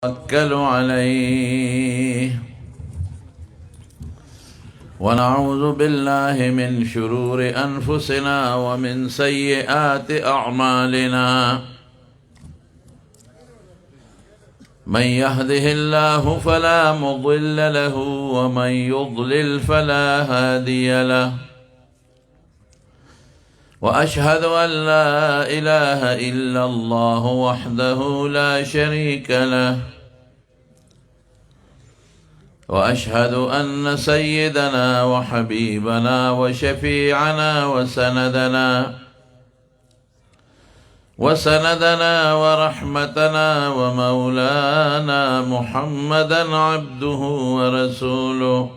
توكل عليه ونعوذ بالله من شرور أنفسنا ومن سيئات أعمالنا من يهده الله فلا مضل له ومن يضلل فلا هادي له وأشهد أن لا إله إلا الله وحده لا شريك له وأشهد أن سيدنا وحبيبنا وشفيعنا وسندنا ورحمتنا ومولانا محمدا عبده ورسوله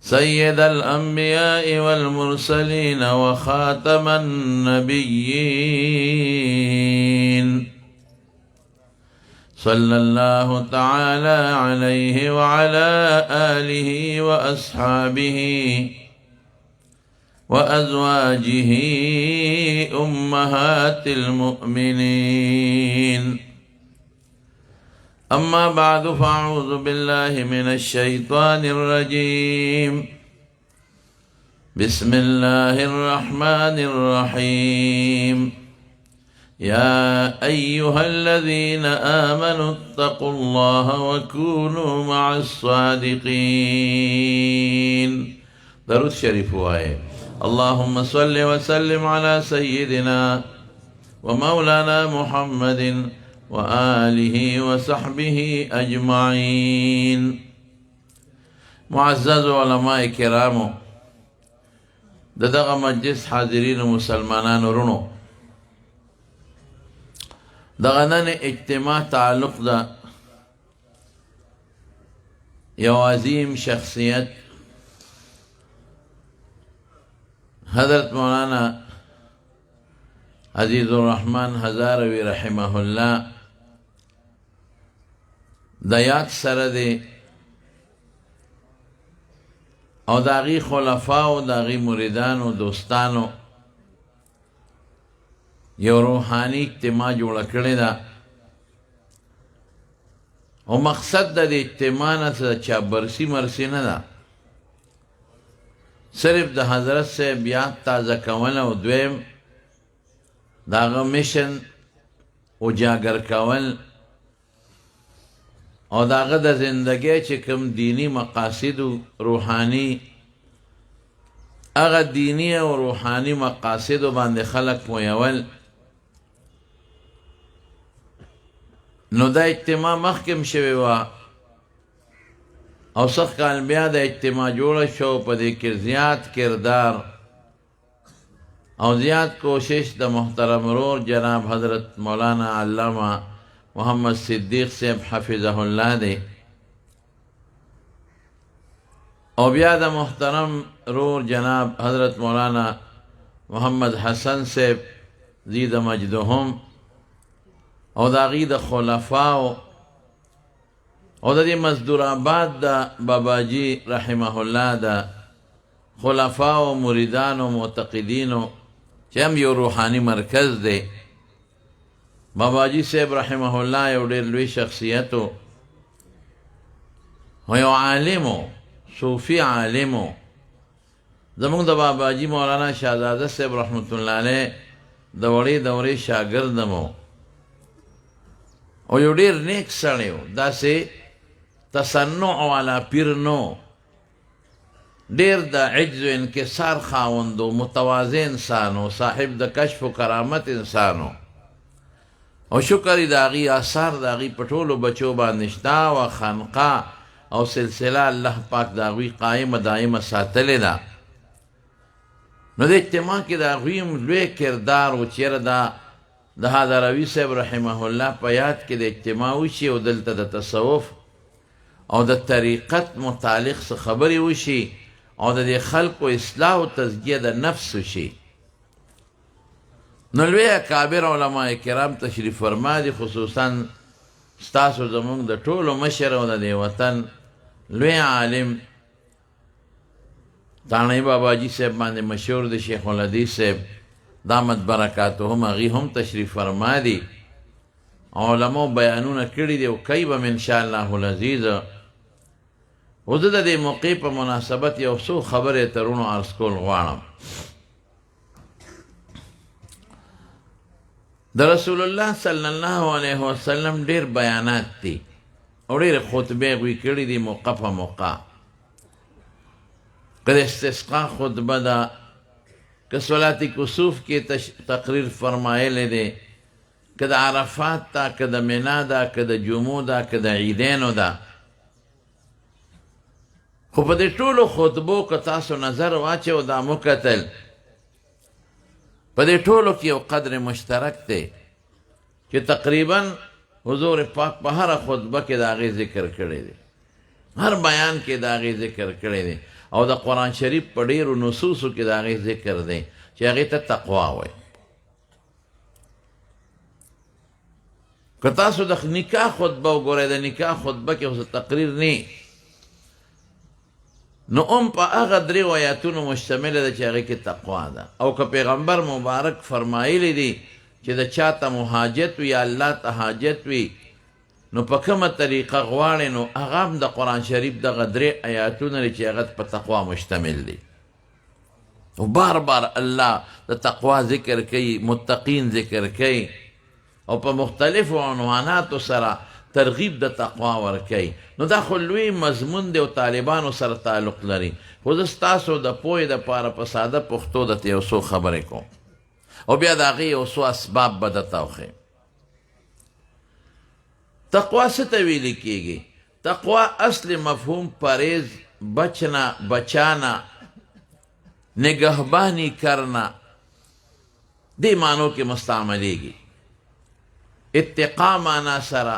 سيد الأنبياء والمرسلين وخاتم النبيين صلى الله تعالى عليه وعلى آله وأصحابه وأزواجه أمهات المؤمنين أما بعد فأعوذ بالله من الشيطان الرجيم بسم الله الرحمن الرحيم يا أيها الذين آمنوا اتقوا الله وكونوا مع الصادقين. درود شريف آية. اللهم صل وسلم على سيدنا ومولانا محمد وآله وصحبه أجمعين. معزز علماء کرامو، دغه مجلس حاضرین مسلمانان ورونو، دغه نن اجتماع تعلق ده یو عظیم شخصیت حضرت مولانا عزیز الرحمن هزاروی رحمه الله د یاد سره دی او د هغې خلفاو د هغې مریدانو دوستانو یو روحاني اجتماع جوړه کړې ده او مقصد د دې اجتماع نه څه چا برسي مرسي نه ده، صرف د حضرت صاحب یاد تازه کول او دویم د هغه مشن اجاګر کول او د هغه د زندګۍ چې کوم دینی مقاصد روحاني هغه دینی او روحاني مقاصدو باندې خلق پویول. نو دا اجتماع مخکم شوی وه او سخت کال بیا د اجتماع جوړه شو. په دې کې زیات کردار او زیات کوشش د محترم ورور جناب حضرت مولانا علامه محمد صدیق صاحب حفظه الله دی او بیا د محترم رور جناب حضرت مولانا محمد حسن صاحب زید مجدهم او د هغې د خلفاو او د دې مزدور آباد د باباجي رحمه الله د خلفاو مریدانو معتقدینو چې هم یو روحاني مرکز دی. باباجي صاحب رحمه الله یو ډېر لوی شخصیت و یو عالم و صوفي عالم و. زمونږ د باباجي مولانا شهزاده صاحب رحمت الله علیه د وړې دورې شاګردم و او یو ډېر نیک سړی و. داسې تصنع والا پیر نو، ډېر د عجز و انکسار خاوند و، متواضع انسان و، صاحب د کشف و کرامت انسان و او شکر د هغې آثار د هغې په ټولو بچو باندې شته او خانقاه او سلسله الله پاک د هغوی قایمه دایمه ساتلې ده. نو د اجتماع کې د هغوی هم لوی کردار و. چېرې دا د حضروي صاحب رحمه الله په یاد کې د اجتماع وشي او دلته د تصوف او د طریقت متعلق څه خبرې وشي او د دې خلقو اصلاح او تزکیه د نفس وشي. نو لوی اکابر علماء کرام تشریف فرما دي، خصوصا ستاسو زمونږ د ټولو مشر او د دې وطن لوی عالم تانئی باباجی صاحب باندې مشهور د شیخ الحدیث صاحب دامت برکاتهم، هغوی هم تشریف فرما دي علماء بیانونه کړي دي او کوي به م انشاءالله العزیز. خو زه د دې موقع په مناسبت یو څو خبرې ترونو عرض کول غواړم. د رسول الله صلی الله علیه وسلم ډېر بیانات دي او ډېرې خطبې غوی کړي دي موقع په موقع. که د استسقا خطبه ده، که صلات کسوف کې تقریر فرمایلی دی، که د عرفات ده، که د منا ده، که د جمعو ده، که د عیدینو ده. خو په دې ټولو خطبو که تاسو نظر واچو دا مو کتل، په دې ټولو کې یو قدر مشترک دی چې تقریبا حضور پاک په هره خطبه کې د هغې ذکر کړی دی، هر بیان کې د هغې ذکر کړی دی، او د قرآن شریف په ډېرو نصوصو کې د هغې ذکر دی چې هغې ته تقوا وایي. که تاسو د نکاح خطبه وګورئ، د نکاح خطبه کې خو تقریر نه، نو په هغه درې آیاتونو مشتمله ده چې هغې کې تقوا ده. او که پیغمبر مبارک فرمایلی دي چې د چا ته مهاجت وي یا الله ته حاجت وي، نو په کومه طریقه غواړې، نو هغه هم د قرآن شریف دغه درې آیاتونه دي چې هغه په تقوا مشتمل دي. او بار بار الله د تقوا ذکر کوي، متقین ذکر کوي، او په مختلفو عنواناتو سره ترغیب د تقوا ورکوي. نو دا خو لوی مضمون دی او طالبانو سره تعلق لري. خو زه ستاسو د پوهې دپاره په ساده پښتو درته یو څو خبرې کوم او بیا د هغې یو څو اسباب به درته وښیم. تقوا څه ته ویلې کېږي؟ تقوا اصل مفهوم پرهیز، بچانا، نگهبانی کرنا، دې معنو کې مستعملیږي. اتقا معنا سره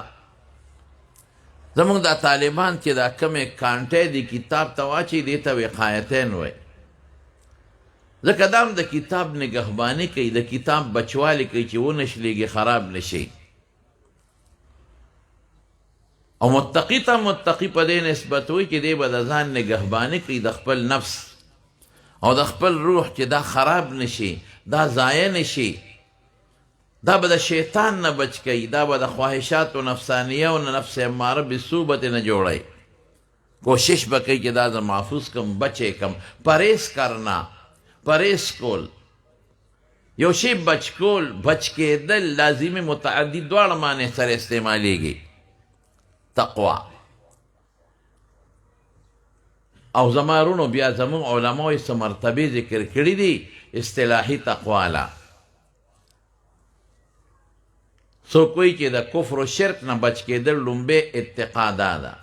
زمونږ دا طالبان چې دا کمې کانټې دي کتاب ته واچي، دې ته وقایتین وایي، ځکه دا هم د کتاب نگهباني کوي، د کتاب بچوالي کوي چې ونشلېږي، خراب نشي. او متقی ته متقی په دې نسبت وي چې دی به د ځان نگهباني کوي، د خپل نفس او د خپل روح چې دا خراب نشي، دا ضایع نشي، دا به د شیطان نه بچ کوي، دا به د خواهشاتو نفسانیه او نفس اماره بسوبت نه جوړی. کوشش به کوي چې دا زه محفوظ کم، بچې کم. پرهیز کرنا، پرهیز کول، یو شی بچ کول، بچ کېدل لازمي متعدي دواړه معنی سره استعمالیږي. تقوا او زمارونو بیا زمون علماء څه مرتبه ذکر کړي دي اصطلاحي تقوا له. څوک وایي چې د کفر و شرک نه بچ کېدل لومبې اتقا دا ده.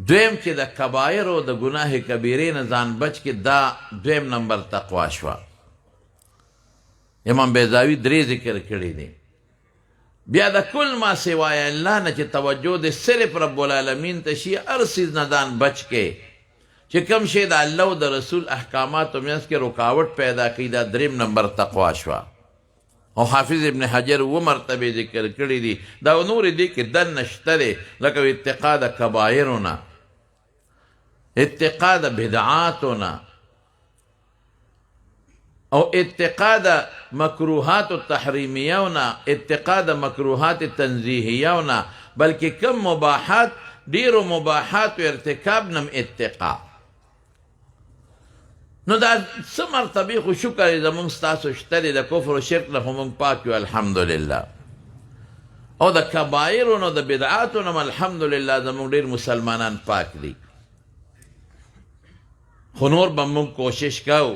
دویم چې د کبایر او د ګناه کبیرې نه ځان بچ کې، دا دویم نمبر تقوا شوه. امام بیضاوي درې ذکر کړي دي. بیا د کل ما سوای الله نه چې توجه د صرف رب العالمین ته شي، هر څیز نه ځان بچ کې چې کوم شی د الله او د رسول احکاماتو منځ کې رکاوټ پیدا کوي، دا دریم نمبر تقوا شوه. او حافظ ابن حجر و مرتبه ذکر کړي دي، دا نور دي کې دن نشته دی، لکه اتقا د کبایرونه، اتقا د بدعاتونه، او اتقا د مکروحات التحریمیونه، اتقا د مکروحات تنزیهیونه، بلکې کم مباحات، ډیرو مباحات و ارتکاب نم اتقا. نو دا څه مرتبې خو شکر زمونږ ستاسو شته دی، د کفر و شرک نه خو مونږ پاک یو الحمدلله، او د کبایرو نه د بدعاتو نه الحمدلله زمونږ ډېر مسلمانان پاک دي. خو نور به مونږ کوشش کوو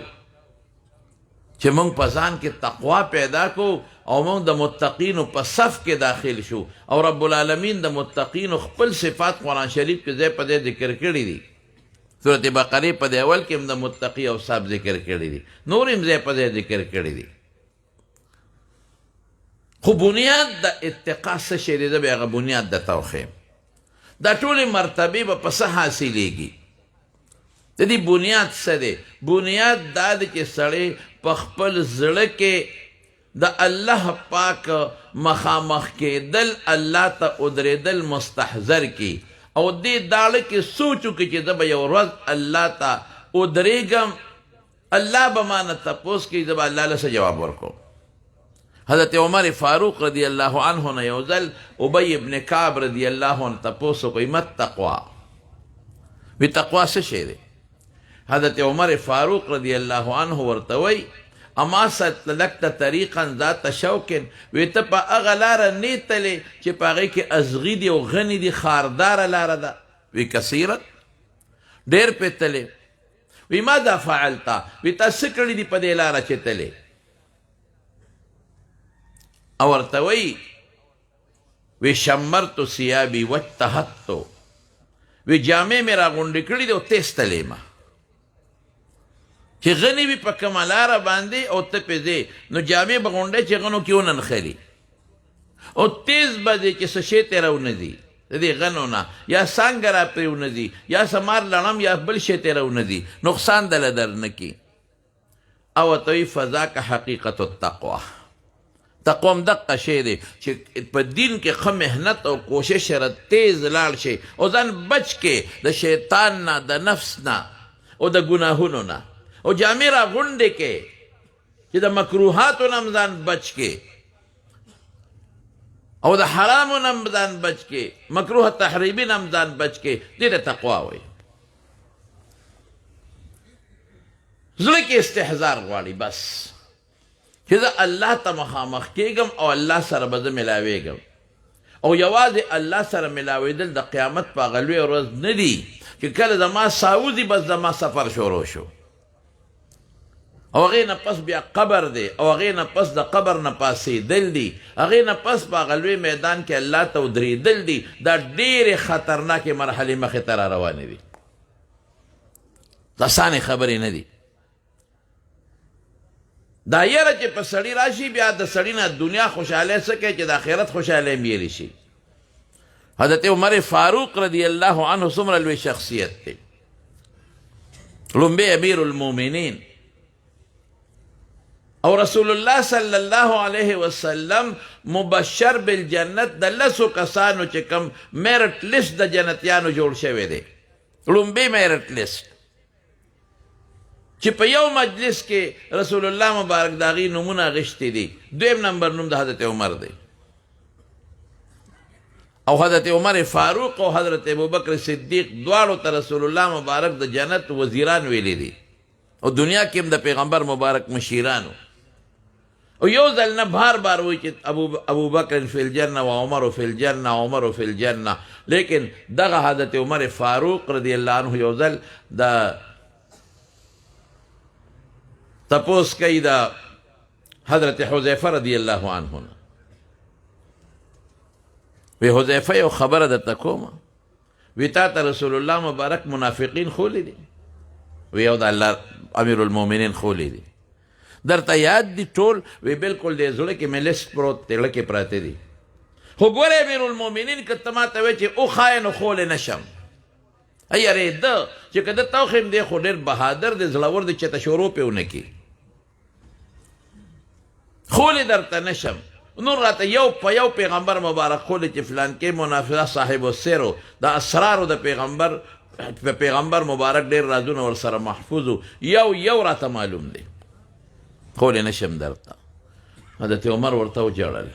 چې مونږ په ځان کې تقوا پیدا کو او مونږ د متقینو په صف کې داخل شو. او رب العالمین د متقینو خپل صفات قرآن شریف کې ځای په ځای ذکر کړي دي. سورة بقره په دی اول کې هم د متقی اوصاف ذکر کړي دي، نور هم ځای په ځای ذکر کړي دي. خو بنیاد د اتقا څه شی دی؟ زه به هغه بنیاد درته وښیم. دا ټولې مرتبې به په څه حاصلېږي؟ د دې بنیاد څه دی؟ بنیاد دا دی چې سړی په خپل زړه کې د الله پاک مخامخ کېدل، الله ته ودرېدل مستحضر کی، او دې داړه کې سوچ وکړي چې زه به یو ورځ الله ته ودرېږم، الله به مانه تپوس کوي، زه به الله له څه جواب ورکوم. حضرت عمر فاروق رضی اللہ عنہ نے یو ځل ابی ابن کعب رضی اللہ عنہ تپوسو کوي مت تقوا وی تقوا څه شی دی؟ حضرت عمر فاروق رضی اللہ عنہ ورته وی اما سلکت طریقا ذات شوق وی ته په هغه لاره نه تلې چې په هغې کې ازغي دي او غني دي خارداره لاره ده. وی کثیرت ډېر پې تلې. وی ماذا فعلتا؟ وی تا څه کړي دي په دې لاره چې تلې؟ او ورته وی وی شمرت ثیابي واجتهدت وی جامې مې راغونډې کړي دي او تیز تلې ما چې غني وي په کومه لاره باندې او ته پې ځې نو جامې به غونډې چې غنو کې وننښلي او تیز به ځې چې څه شی ترې راونه ځي د دې غنو نه یا څانګه را پرې ونه ځي یا سمار لړم یا بل شی ترې راونه ځي نقصان دله در نه کي. او ورته وایي فذاک حقیقت التقوا. تقوا هم دقه شی دی چې په دین کې ښه محنت او کوشش سره تیز لاړ شي او ځان بچ کې د شیطان نه د نفس نه او د ګناهونو نه او جامې را غونډې کې چې د مکروهاتو نه هم ځان بچ کې او د حرامو نه هم ځان بچ کې مکروه تحریمي نه هم ځان بچ کې دې ته تقوا وایي. زړه کې استحضار غواړي بس چې زه الله ته مخامخ کېږم او الله سره به زه ملاوېږم او یوازې الله سره ملاوېدل د قیامت په هغه لویه ورځ نه دي چې کله زما ساه وځي بس زما سفر شروع شو او هغې نه پس بیا قبر دی او هغې نه پس د قبر نه پاسېدل دي هغې نه پس په هغه لوی میدان کې الله ته ودرېدل دي دا ډېرې خطرناکې مرحلې مخې ته را روانې دي. اسانې خبرې نه دي. دا یره چې په سړي راشي بیا د سړي نه دنیا خوشحالی څه کوي چې د آخرت خوشحالی هم یېرې شي. حضرت عمر فاروق رضی اللہ عنہ څومره لوی شخصیت دی. لومبی امیر المؤمنین او رسول الله صلی الله علیه وسلم مبشر بالجنت د لسو کسانو چې کوم میرټ لیست د جنتیانو جوړ شوی دی. لومبی میرټ لیست چې په یو مجلس کې رسول الله مبارک د هغې نومونه اخیستي دي. دویم نمبر نوم د حضرت عمر دی او حضرت عمر فاروق او حضرت ابوبکر صدیق دواړو ته رسول الله مبارک د جنت وزیران ویلی دي او دنیا کې هم د پیغمبر مبارک مشیرانو او یو ځل نه بار بار وایي چې ابوبکر فی الجنه و عمر فی الجنه عمر فی الجنه لیکن دغه حضرت عمر فاروق رضی الله عنه یو ځل د تپوس کوي د حضرت حذیفه رضی الله عنه نه وی حذیفه یو خبره درته کومه وی تا ته رسول الله مبارک منافقین خولی دي؟ وی یو د الله امیر المؤمنین خولی دي. درته یاد دي ټول؟ وی بالکل دی زړه کې مې لیست پروت دی، زړه کې پراته دي. خو ګورې امیر المؤمنین که ته ما ته وایې چې وښایې نو خولی نشم. یارېده چې که ده توخیم دی خو ډېر بهادر دی زړور دی چې ته شروع پې ونه کړي خولی درته نشم. نور راته یو په یو پیغمبر مبارک خولی چې فلان کې منافقه صاحب السرو د اسرارو د پیغمبر مبارک ډېر رازونه ورسره محفوظ یو راته معلوم دی خولی نشم درته. حضرت عمر ورته وجړل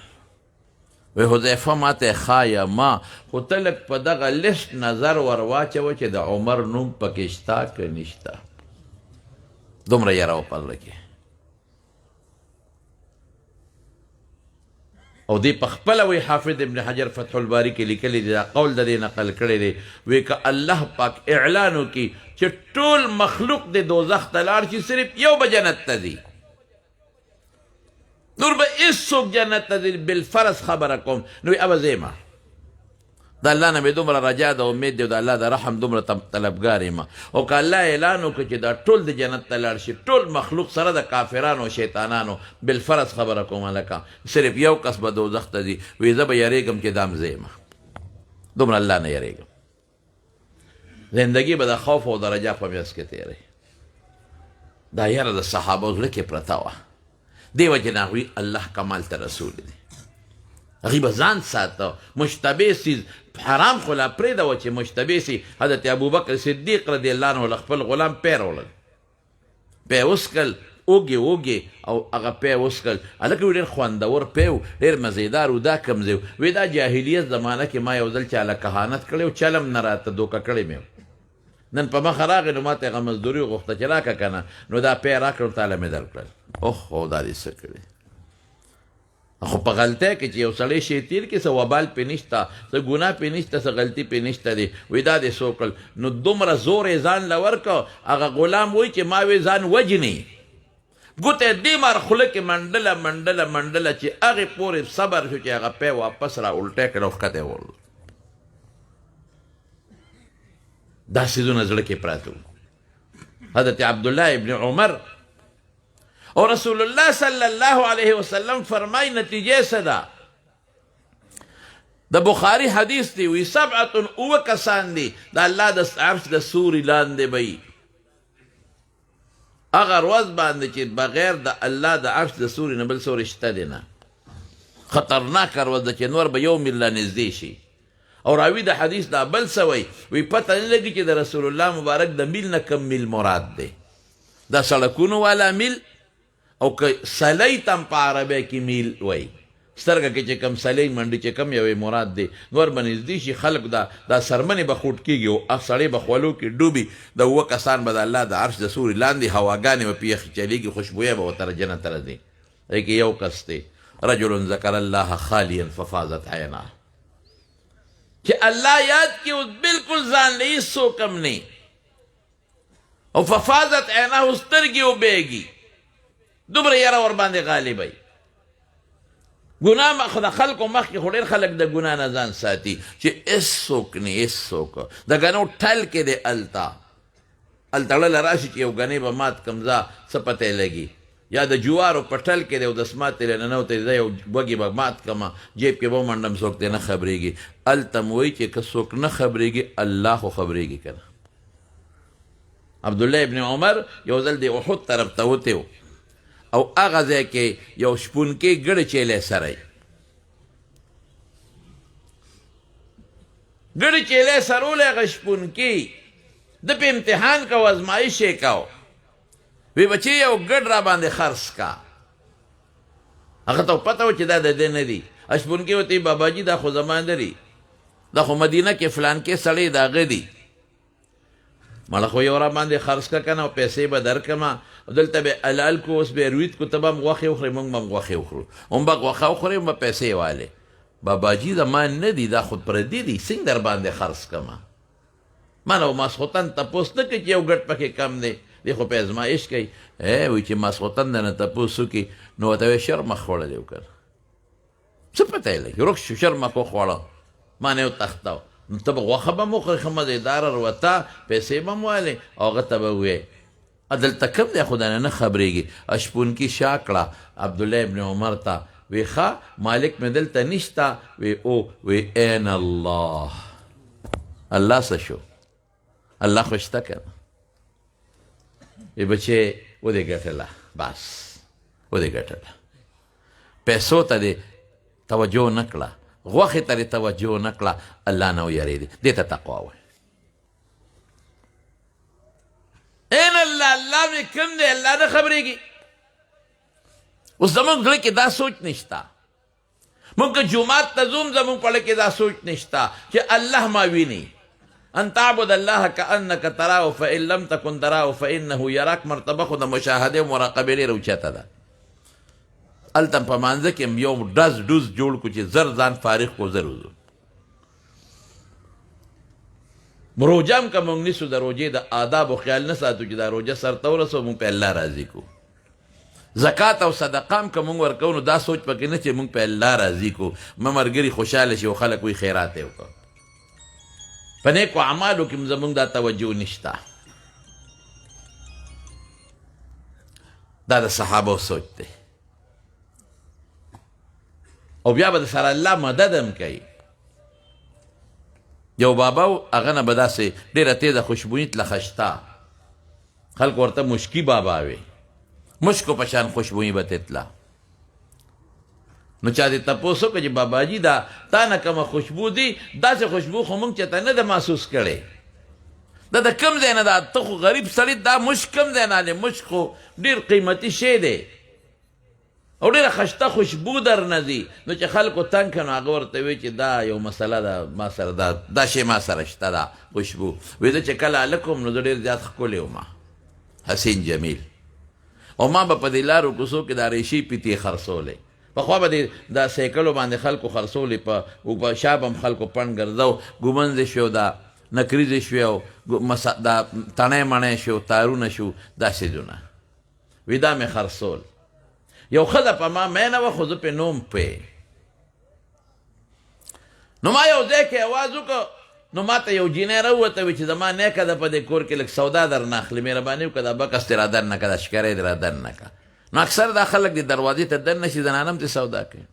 وی حذیفه ما ته ښایه ما خو ته لږ په دغه لیست نظر ور واچوه چې د عمر نوم پکې شته که نشته. دومره یره و په زړه کې او دی پخپله وی حافظ ابن حجر فتح الباری کې لیکلی دی دا قول د دې نقل کړی دی وی که الله پاک اعلان وکړي چې ټول مخلوق د دوزخ ته لاړ شي صرف یو به جنت ته ځي نور به هېڅوک جنت ته ځي بالفرض خبره کوم نو وی ابه ځیمه د الله نه مې دومره رجا ده امید دی او د الله د رحم دومره طلبګار یم او که الله اعلان وکړي چې دا ټول د جنت ته لاړ شي ټول مخلوق سره د کافرانو او شیطانانو بالفرض خبره کوم هلکه صرف یو کس به دوزخ ته ځي وی زه به یېرېږم چې دام ځیمه دومره الله نه یېرېږم زندګي به د خوف او د رجا په میاس کې تېروي. دا یره د صحابو زړه کې پرته وه دې وجې نه هغوی الله کمال ته رسول دي هغوی به ځان ساته مشتبه سیز حرام خو لا پرېږده چې مشتبه سي حضرت ابوبکر صدیق رضی الله عنه له خپل غلام پی راوړل پی وسکل اوږې او هغه پی وسکل هلکه وی ډېر خوندور پی و ډېر مزیدار و دا کوم ځای وی دا جاهلیت زمانه کې ما یو ځل چاله کهانت کړی و چلم نه راته دوکه کړی مې نن په مخه راغی نو ما ته هغه مزدوري وغوښته چې راکړه که نه نو دا پی راکړل تاله مې درکړل اوهو دا دې څه کړی خو په غلطۍ کې چې یو سړی شی تیر کې څه وبال پې نشته څه ګناه پې نشته څه غلطي پې نشته دی وایي دا دې څه وکړل نو دومره زور یې ځان له ورکړه هغه غلام وایي چې ما وی ځان وجني ګوته یې دې مار خوله کې منډله چې هغې پورې صبر شو چې هغه پی واپس را الټی کړه او ښکته یې وړل دا څیزونه زړه کې پراته وو حضرت عبدالله ابن عمر اور رسول اللہ صلی اللہ علیہ وسلم فرمائی نتیجے سے دا بخاری حدیث دی وی سبعت او کسان دی دا اللہ دا عرش دا سوری لاندے بئی اگر روز باندے چی بغیر دا اللہ دا عرش دا سوری نبل سوری شتا دینا خطرناک روز دا چی نور با یوم اللہ نزدیشی اور راوی دا حدیث دا بل سوئی وی پتہ نہیں لگی چی دا رسول اللہ مبارک دا میل نکم میل مراد دے دا سڑکونو والا میل او که سلی تم په عربی کې میل وی سترګه کې چې کم سلی منډي چې کم یوې مراد دی نور به نږدې شي خلک دا سرمنې به خوټ کېږي او سړی به خولو کې ډوبي د اووه کسان به د الله د عرش د سوري لاندې هواګانې به پې یخې چلیږي خوشبویه به ورته جنت ته راځي دی کې یو کس دی رجل ذکر الله خالیا ففاضت عیناه چې الله یاد کړي اوس بلکل ځان له هېڅ څوک هم نه او ففاضت عیناه سترګې وبهږي دومره یاره ور باندې غالبی ګناه خو د خلکو مخکې خو ډېر خلک د ګناه نه ځان ساتي چې هېڅوک نه هېڅوک د ګنو ټل کې دی هلته ړله راشي چې یو ګنې به مات کم ځه څه پته یې لګي یا د جوارو په ټل کې دی او دسمات یې ننوتی زه یو وږي به مات کمه جیب کې به ومنډم څوک دی نه خبرېږي هلته م وایي چې که څوک نه خبرېږي الله خو خبرېږي که نه عبدالله ابن عمر یو ځل د احد طرف ته وتی و او هغه ځای کې یو شپونکې ګړې چیلی سری ګړې چیلی سرولی هغه شپونکي ده په امتحان کو ازمایش یې کو وی بچی یو ګډ را باندې خرڅ کا هغه ته پته و چې دا د دې نه دي شپونکي ورته باباجي دا خو زما نه دي دا خو مدینه کې فلانکې سړی د هغه دي مړه خو یو را باندې خرڅ که که نه او پیسې به درکړمه دلته به حلال کو اوس به روید کو ته به هم غوښې وخورې موږ به هم غوښې وخورو هم به غوښه وخورې هم به پیسې والې باباجي زما نه دي دا خو پردي دي څنګه در باندې خرڅ کړمه ما نه ماسخوتن تپوس نه کوي چې یو ګټ پکې کم دی دی خو په ازمایش کوي وایي چې ماسخوتن دنه تپوس وکړي نو ورته وایي شرمخ خوړلی وکړ څه پته یې لګي روک شو شرمخ وخوړه ما نه وتښتو نو ته به غوښه به م وخورې ښه مزېداره روته پیسې به م والې او هغه ته به ووایې دلته کوم دی خو دنه نه خبرېږي شپونکي شا کړه عبدالله ابن عمر ته وی ښه مالک مې دلته نشته وی او وی این الله الله څه شو الله خو شته که نه وی بچې ودې ګټله بس ودې ګټله پیسو ته دې توجه نه کړه غوښې ته دې توجه نه کړه الله نه ویرېدې دې ته تقوا وایي این الله الله مې کوم دی الله نه خبرېږي اوس زمونږ زړه کې دا سوچ نشته مونږ که جومات ته ځوم زمونږ په زړه کې دا سوچ نشته چې الله ما ویني ان تعبد الله كأنك تراه فإن لم تكن تراه فإنه يراك مرتبه خو د مشاهدې او مراقبې ډېره اوچته ده هلته په مانځه کې یو ډوز جوړ کړو چې زر ځان فارغ کړو زر وځو روژه هم که مونږ نیسو د روژې د آدابو خیال نه ساتو چې دا روژه سرته ورسو مونږ په الله راضي کړو زکات او صدقه هم که مونږ ورکوو نو دا سوچ پکې نه چې مونږ په الله راضي کړو مه ملګري خوشحاله شي او خلک وایي خیرات یې وکړو په نیکو اعمالو کې زمونږ دا توجه نشته دا د صحابو سوچ دی او بیا به د سره الله مدد هم کوي یو بابا و هغه نه به داسې ډېره تیزه خوشبویي تله شته خلک ورته مشکي بابا وي مشکو په شان خوشبویي به تله نو چا دې تپوس وکړه چې باباجي دا تا نه کومه خوشبو دي داسې خوشبو خو موږ چېرته نه ده محسوس کړی دا د کم ځای نه دا ته خو غریب سړي دا مشک کم ځای نه دی مشک خو ډېر قیمتي شی دی او ډېره خشته خوشبو در نه ځي نو چې خلکو تنګ که نو هغه ورته وایي چې دا یو مسله ده ما سره دا شی ما سره شته ده خوشبو وایي زه چې کله هلک وم نو زه ډېر زیات ښکلی وم حسین جمیل او ما به په دې لارو کوڅو کې دا ریشي پیتې خرڅولې پخوا به دا سایکلو باندې خلکو خرڅولې په شا به هم خلکو پڼ ګرځو ګومنځې شو دا نکریزې شوې او دا تڼی مڼی شو تارونه شو دا څیزونه وی دا مې خرڅول یو ښځه په ما مینه وه خو زه پې نوم پوی نو ما یو ځای کې اواز وکړ نو ما ته یو جینۍ راووته وي چې زما نیکه ده په دې کور کې لږ سودا در نه اخلي مهرباني وکړه دا بکس دې را دننه که دا شکرۍ دې را دننه که نو اکثر دا خلک دې دروازې ته دننه شي زنانه هم دې سودا کوي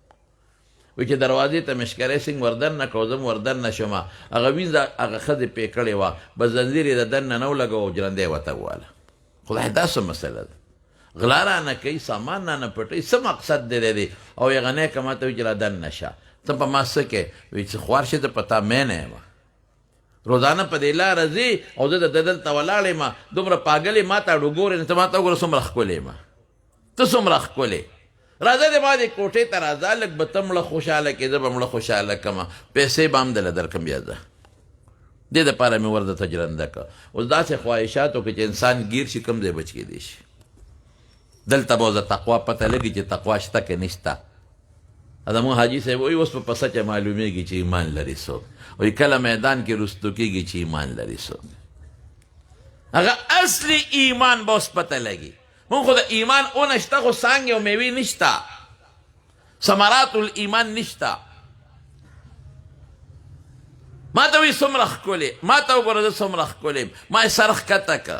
وی چې دروازې ته مې شکرۍ څنګه ور دننه که زه م ور دننه شومه هغه وینځه هغه ښځې پې کړې وه به زنځیر یې د دننه نه ولګو او جرندی یې ورته وواله خدای دا څه مسله ده غلا رانه کوي سامان رانه پټوي څه مقصد دی دی او هغه نیکه ما ته وایي چې را دننه شه ته په ما څه کوې وایي چې خوار شي ته په تا مینه یم روزانه په دې لاره ځي او زه د ده دلته ولاړ یم دومره پاګل یې ما ته اړو ګورې نو ته ما ته وګوره څومره ښکلې یم ته څومره ښکلې راځه دې ما دې کوټې ته راځه لږ به ته مړه خوشحاله کړې زه به مړه خوشحاله کړمه پیسې به هم دله درکړم بیا زه دې دپاره مې ور درته جرنده کړه اوس داسې خواهشات وکړې چې انسان ګیر شي کوم ځای بچ کېدی شي دلته به اوس د تقوا پته لګي چې تقوا شته که نشته زموږ حاجي صاحب وایي اوس په سچه معلومیږي چې ایمان لري څوک وایي کله میدان کې رستو کېږي چې ایمان لري څوک هغه اصلي ایمان به اوس پته لګي مونږ خو د ایمان اونه شته خو څانګې او میوې نشته ثمرات الایمان نشته ما ته وایي څومره ښکلې ما ته وګوره زه څومره ښکلې ما یې سر ښکته که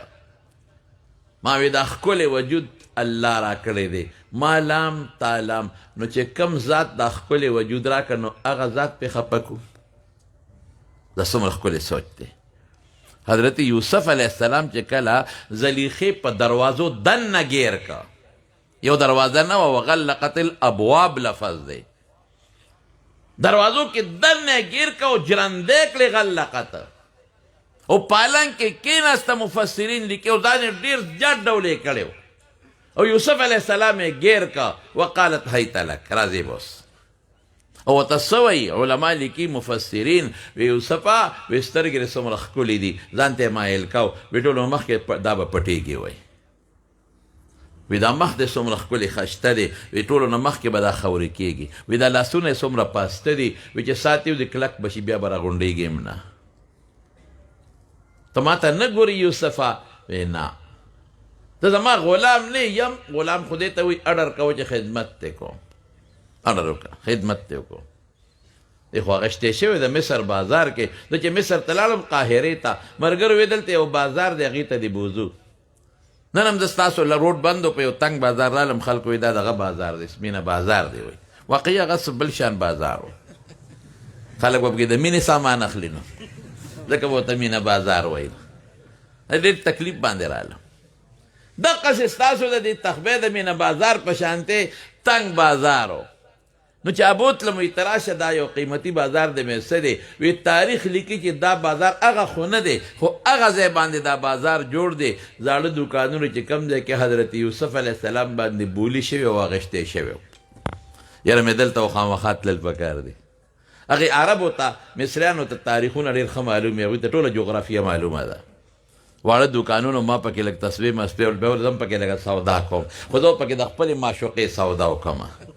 ما وی دا ښکلی وجود الله را کړی دی ما لام تالام نو چې کم ذات دا ښکلی وجود را کړ نو هغه ذات پې خفه کړو دا څومره ښکلی سوچ دی حضرت یوسف علیه السلام چې کله زلیخې په دروازو دننه ګیر که یو دروازه نه وه وغلقت الابواب لفظ دی دروازو کې دننه ګیر که او جرندی کړې غلقت او پالنګ کې کېناسته مفسرین لیکي او دا ډېر زیات ډول یې کړی او یوسف علیه السلام یې ګیر که وقالت هیت لک راځې بوس او ورته څه وایي علما لیکي مفسرین وی یوسفه وی سترګې دې څومره ښکلې دي ځان ته یې مایل کو وی ټولو مخکې دا به پټېږي وایي وی دا مخ دې څومره ښکلې خشته دی وی ټولو نه مخکې به دا خورې کېږي وی دا لاسونه یې څومره پاسته دي وی چې سات یو د کلک به شي بیا به راغونډېږي هم نه ته ما ته نه ګورې یوسفه وی نه ته زما غلام نه یم غلام خدای ته وایي اډر کوه چې خدمت دې کوم اډر وکړه خدمت دې وکړو دی خو هغه شتی شوی د مصر بازار کې زه چې مصر ته لاړم قاهرې ته ملګرو وی دلته یو بازار دی هغې ته دې بوځو نن هم زه ستاسو روډ بند و په یو تنګ بازار رالم خلکو وایي دا دغه بازار دی مینه بازار دی وایي واقعي هغه څه بل شان بازار و خلک به پکې د مینې سامان اخلي نو ځکه به ورته مینه بازار وایي ډېر تکلیف باندې رالم دقسې ستاسو د دې تخبې د مینه بازار په شانتې تنګ بازار و نو چې ابوتلم وی تراشه دا یو قیمتي بازار د مې څه دی وی تاریخ لیکي چې دا بازار هغه خو نه دی خو هغه ځای باندې دا بازار جوړ دی زاړه دوکانونه چې کم ځای کې حضرت یوسف علیه السلام باندې بولی شوي او اخیستی شوی یاره مې دلته و خامخا تلل پکار دی هغې عربو ته مصریانو ته تاریخونه ډېر ښه معلوم هغوی ته ټوله جغرافیه معلومه ده واړه دوکانونو ما پکې لږ تسبیح مسبیح بیا زه هم پکې لږه سودا کوم خو زه پکې د خپلې معشوقې سودا وکړم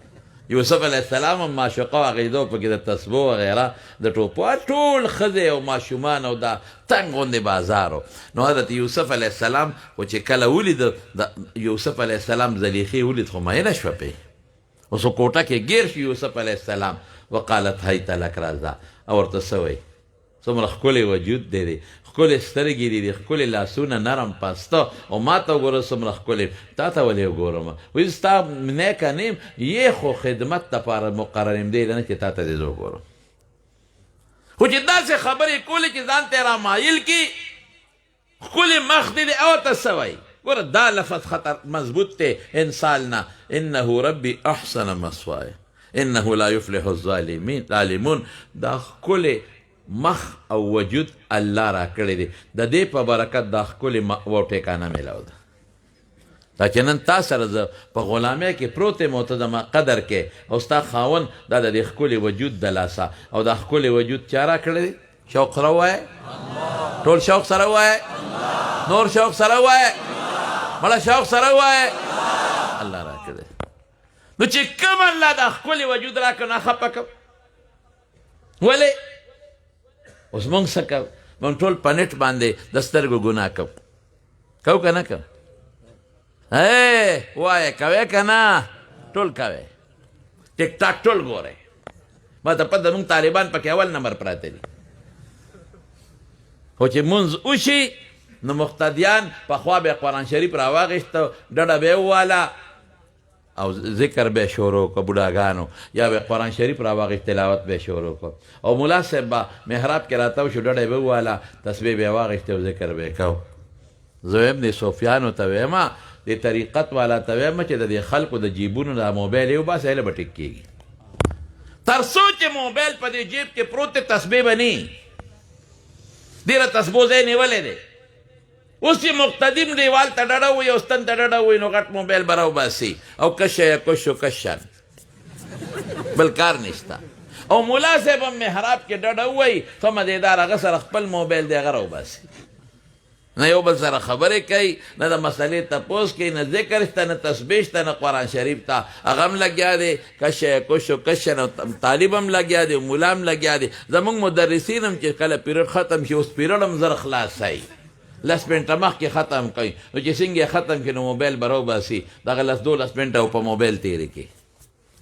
یوسف علیه السلام هم معشوقه و هغې زه پکې د تسبو وغیره د ټوپو ټول ښځې او ماشومان او دا تنګ غوندې بازار و نو حضرت یوسف علیه السلام خو چې کله ولید د یوسف علیه السلام زلیخې ولید خو مینه شوه پې اوس کوټه کې ګیر شو یوسف علیه السلام وقالت هیت لک راځه او ورته څه وایي څومره ښکلی وجود دی دی ښکلې سترګې دي دي ښکلې لاسونه نرم پاسته او ما ته وګوره څومره ښکلې تا ته ولې وګورم وایي ستا نیکه نیم یې خو خدمت دپاره مقرر یم دی نه چې تا ته دې زه وګورم خو چې داسې خبرې کولې چې ځان ته یې رامایل کړي ښکلې مخ دې دی او ته څه وایي ګوره دا لفظ خطر مضبوط دی انسان نه انه ربي احسن مثوای انه لا یفلح الظالمون دا ښکلې مخ او وجود الله را کړی دی د دې په برکت دا ښکلې مأوه ټیکانه میلاو ده دا چې نن تا سره زه په غلامۍ کې پروت یم او ته زما قدر کې او ستا خاوند دا د دې ښکلې وجود د لاسه او دا ښکلې وجود چا را کړی دی شوق سره ووایه ټول شوق سره ووایه نور شوق سره ووایه مړه شوق سره ووایه الله را کړی نو چې کوم الله دا ښکلې وجود را کړ ناخفه کوم ولې اوس مونږ څه کوو مونږ ټول په نټ باندې د سترګو ګناه کوو که نه کوو وایه کوې که نه ټول کوې ټیک ټاک ټول ګورئ ما ته پته مونږ طالبان پکې اول نمبر پراته دي خو چې مونځ وشي نو مقتدیان پخوا به قرآن شریف راواغېسته ډډه به یې وواله او ذکر به شروع کو بوډاګانو یا به قرآن شریف راواغېست تلاوت به شروع کو او ملا صاحب به محراب کې راتاو شو ډډه به وواله تسبیح به یې واغېستې او ذکر به یې کو زه ویم دې صوفیانو ته ویمه دې طریقت والا ته ویمه چې د دې خلکو د جیبونو دا موبایل یې وباسه هله به ټیک کېږي تر څو چې موبایل په دې جیب کې پروت دی تسبیح به نی ډېره تسبو ځای نیولی دی اوس چې مقتدیم دیوال ته ډډه وي او ستن ته ډډه وي نو غټ موبایل به راوباسي او کشه یا کشو کشن بل کار نشته او ملا صاحب هم محراب کې ډډه ووایي ښه مزېدار هغه سره خپل موبایل دی هغه راوباسي نه یو بل سره خبرې کوي نه د مسلې تپوس کوي نه ذکر شته نه تسبیح شته نه قرآن شریف ته هغه هم لګیا دی کشه کشو کشن او طالب هم لګیا دی ملا هم لګیا دی زموږ مدرسین هم چې کله پیریډ ختم شي اوس پیریډ هم زر خلاصوي لس منټه مخکې ختم کوي نو چې څنګه یې ختم کړي نو موبایل به راوباسي دغه لس 12 منټه په موبایل تېرې کړي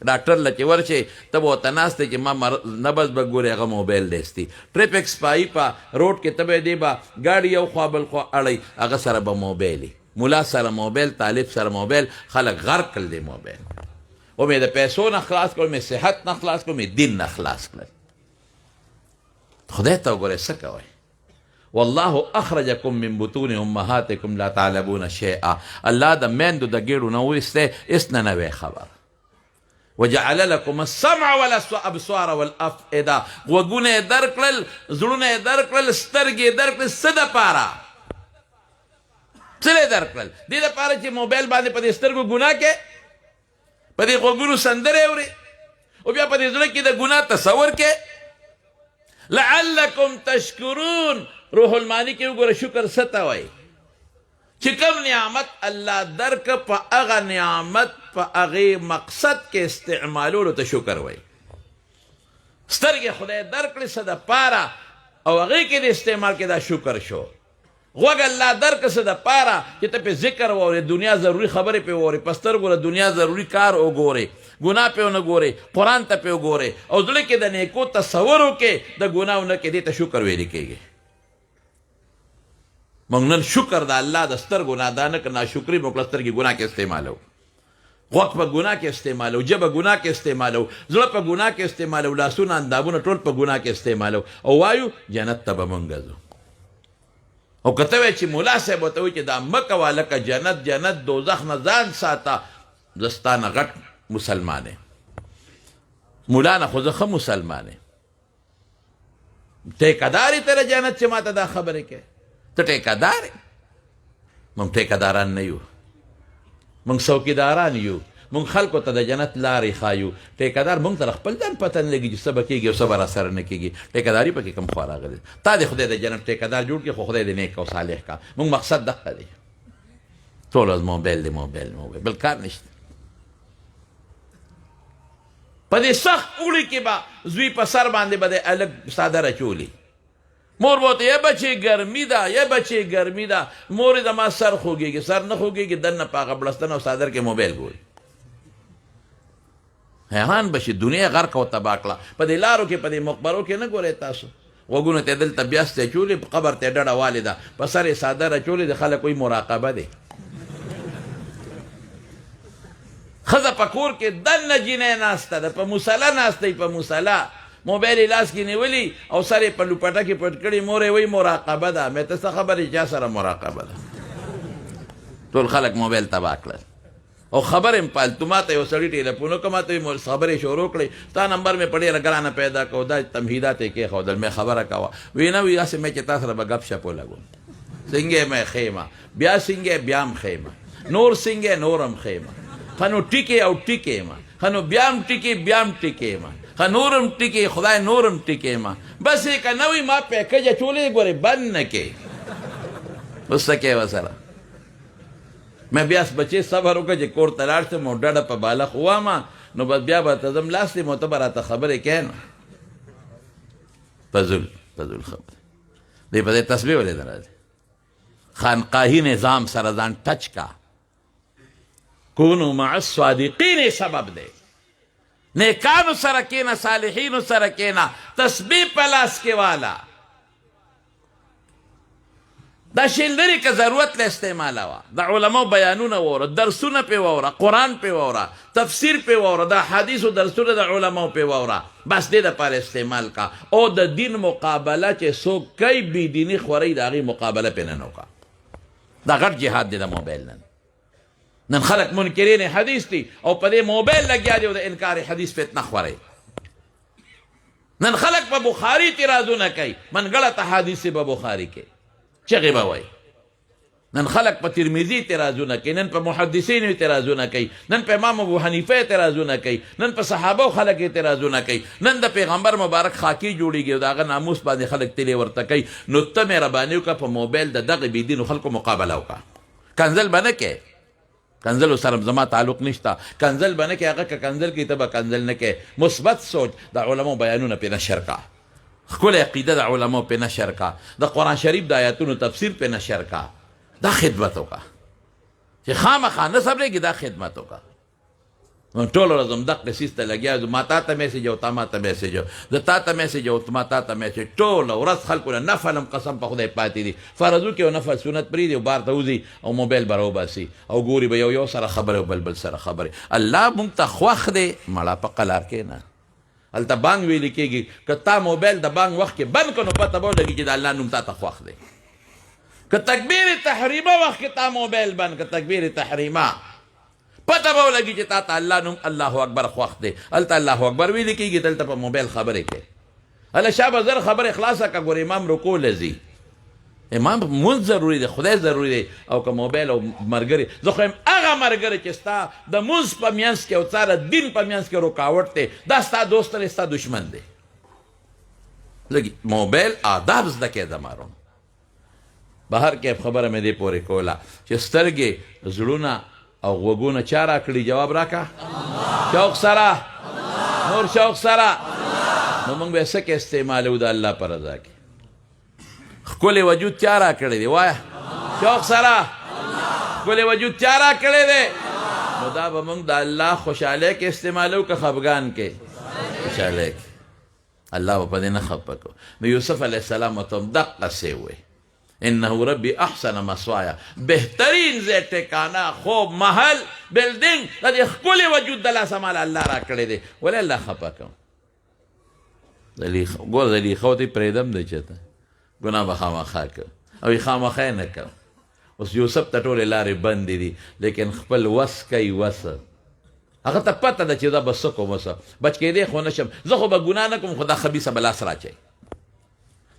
ډاکټر له چې ورشي ته به ورته ناست دی چې ما نبض به ګورې هغه موبایل دیستي ټریفک سپایي په روډ کې ته به دی به ګاډي یو خوا بل خوا اړئ هغه سره به موبایل ملا سره موبایل طالب سره موبایل خلک غرق کړل دی موبایل و مې د پیسو نه خلاص کړل مې صحت نه خلاص کړل مې دین نه خلاص کړل خدای ته وګورئ څه کوئ والله اخرجکم من بطون امهاتکم لا تعلمون شیئا الله د میندو د ګېډو نه ویستی هېڅ نه وی خبر وجعل لكم السمع والابصار والافئده غوږونه یې درکړل زړونه یې درکړل سترګې یې درکړل څه دپاره څه یې درکړل دې دپاره چې موبایل باندې په دې سترګو ګناه کې په دې غوږونو سندرې اورې او بیا په دې زړه کې د ګناه تصور کې لعلکم تشکرون روح المانی کې وګوره شکر څه ته وایي چې کوم نعمت الله درک په هغه نعمت په هغې مقصد کې استعمالولو ته شکر وایي سترګې خدای درکړې څه دپاره او هغې کې د استعمال کې دا شکر شو غوږ الله درکړه څه دپاره چې ته پې ذکر واورې دنیا ضروري خبرې پې واورې په سترګو له دنیا ضروري کار وګورې ګناه پې ونه ګورې قرآن ته پې وګورې او زړه کې د نیکو تصور وکې د ګناه ونه کې دې ته شکر ویلې کېږي موږ نن شکر د الله د سترګو نه ادا نه کړ ناشکري موږ له سترګې ګناه کې استعمالو غوږ په ګناه کې استعمالو ژبه ګناه کې استعمالو زړه په ګناه کې استعمالو لاسونه اندامونه ټول په ګناه کې استعمالو او وایو جنت ته به موږ ځو او که ته وایې چې ملا صاحب ورته وایي چې دا مه کوه لکه جنت دوزخ نه ځان ساته زه ستا نه غټ مسلمان یم ملا نه خو زه ښه مسلمان یم ټیکهدار یې ته جنت چې ما ته دا خبرې کوې ته ټیکهدار یې موږ ټیکهداران نه یو موږ څوکیداران یو موږ خلکو ته د جنت لارې ښایو ټیکهدار موږ ته خپل ځان پته نه لګي چې څه به کېږي او څه به راسره نه کېږي ټیکهداري پکې کوم خوا راغلی تا د خدای د جنت ټیکهدار جوړ کړي خو خدای د نیک او صالح کا موږ مقصد دغه دی ټول از موبایل دی موبایل بل کار نشته په دې سخت اوړي کې به زوی په سر باندې به د الګ څادر اچولي مور به ورته یه بچې ګرمي ده یه بچې ګرمي ده مور یې زما سر خوږېږي سر نه خوږېږي دننه په هغه بړستن او څادر کې موبایل ګوري حیران بشي دنیا غرق او تباه کړه په دې لارو کې په دې مقبرو کې نه ګورئ تاسو غوږونو ته دلته بیاستې اچولې په قبر ته ډډه والې ده په سر یې څادر اچولې د خلک وایي مراقبه دی ښځه په کور کې دننه جینۍ ناسته ده په مصله ناسته په مصله موبایل یې لاس کې نیولي او سر یې په لوپټه کې پټ کړي مور یې وایي مراقبه ده مې ته څه خبرې چا سره مراقبه ده ټول خلک موبایل تباه کړل او خبر ام پالتو ما ته یو سړي ټیلیفون وکړه ما ته ویې مول خبرې شروع کړې ستا نمبر مې په ډېره ګرانه پیدا کړو دا تمهیدات یې کېښودل مې خبره کوه وی نه وي هسې مې چې تا سره به گپ شپ ولګوم څنګه مې ښیمه بیا څنګه بیا هم ښیمه نور څنګه نور هم ښیمه ښه نو ټیکې او ټیکې ما ښه نو بیا هم ټیکې بیا هم ټیکې ما ښه نور هم ټیکې خدای نور هم ټیکې ما بس یې که نه وي ما پیکج اچولی ګورې بند نه کې اوس څه کې ورسره مې بیا بچې صبر وکړه چې کور ته لاړ شم او ډډه په بالغ وواما نو بس بیا به ته ځم لاس دې مو ته به راته خبرې کوې نو فضول خبرې دی په دې تسبیح ولې نه راځي خانقاهي نظام سره ځان ټچ کا کونو مع الصادقین سبب دی نیکانو سره کېنه صالحینو سره کېنه تسبیح په لاس کې والا دا شیل لري که ضرورت له استعماله وه د علماو بیانونه واوره درسونه پې واوره قرآن پې واوره تفسیر پې واوره د حدیثو درسونه د علماو پې واوره بس دې دپاره استعمال کا او د دین مقابله چې څوک کوي بېدیني خورئ د هغې مقابله پې نن وکړه دا غټ جهاد دی د موبایل نن خلق منکرین حدیث دی او په دې موبایل لګیا دی او د انکار حدیث فتنه خورئ نن خلق په بخاري اعتراضونه کوي منګړه حدیث په بخاري کې چغې به وایي نن خلق په ترمذي اعتراضونه کوي نن په محدثینو اعتراضونه کوي نن په امام ابو حنیفه اعتراضونه کوي نن په صحابو خلق اعتراضونه کوي نن د پیغمبر مبارک خاکی جوړیږي او د هغه ناموس باندې خلق تلې ورته کوي نو ته مهرباني وکړه په موبایل د دغه بېدینو خلکو مقابله وکړه کنزل به نه کې کنزل سره زما تعلق نشته کنزل به نه کې هغه که کنزل کې ته به کنزل نه کې مثبت سوچ د علماو بیانونه پې نشر کا ښکلې عقیده د علماو پې نشر کا د قرآن شریف د آیاتونو تفسیر پې نشر کا دا خدمت وکړه چې خامخا نه صبرېږي دا خدمت وکړه ټوله ورځ همدقې سیز ته لګیا یو ما تا ته میسج او تا ما ته میسج زه تا ته میسج او ما تا ته میسج ټوله ورځ خلکو نه نفل هم قسم په خدای پاتې دي فرضو کې یو نفل سنت پرېږدي او بار ته وځي او موبایل به راوباسي او ګوري به یو سره خبرې او بل سره خبرې الله موږ ته خوښ دی مړه په قلار کې نه هلته بانګ ویلې کېږي که تا موبایل د بانګ وخت کې بند کړو پته به ولګي چې د الله نوم تا ته خوښ دی که تکبیر تحریمه وخت کې تا موبایل بند که تکبیر تحریمه پته به ولګي چې تا ته الله نوم الله اکبر خوښ دی هلته الله اکبر ویلې کېږي دلته په موبایل خبرې کوي هله شابه زر خبرې خلاصه که ګور امام رکوع لځي امام مونځ ضروري دی خدای ضروري دی او که موبایل او ملګري زه خو یم هغه ملګری چې ستا د مونځ په منځ کې او ستا د دین په منځ کې رکاوټ دی دا ستا دوست دی ستا دشمن دی لږ موبایل آداب زده کړئ زمارو بهر کې خبره مې دې پورې کوله چې سترګې زړونه او غوږونه چا راکړي جواب راکړه شوق سره نور شوق سره نو موږ به څه کې استعمالوو د الله په رضا کې ښکلی وجود چا راکړی دی وایه شوق سره ښکلی وجود چا راکړی دی نو دا به موږ د الله خوشحالۍ کې استعمالوو که خفګان کې خوشحالۍ کې الله به په دې نه خفه کړو نو یوسف علیه السلام ورته هم دقسې ووایي انه ربی احسن مسوایا بهترین ځای ټکانه خوب محل بلډینګ د دې ښکلي وجود د لاسه مال الله راکړی دی ولې الله خفه کړم ګور زلیخا ته یې پرېږدم دی چېرته ګناه به خامخا کوم او یې خامخا یې نه کوم اوس یوسف ته ټولې لارې بندې دي لیکن خپل وس کوي وس هغه ته پته ده چې دا به څه کوم څه بچ کېدی خو نه شم زه خو به ګناه نه کوم خو دا خبیثه به لاس راچوي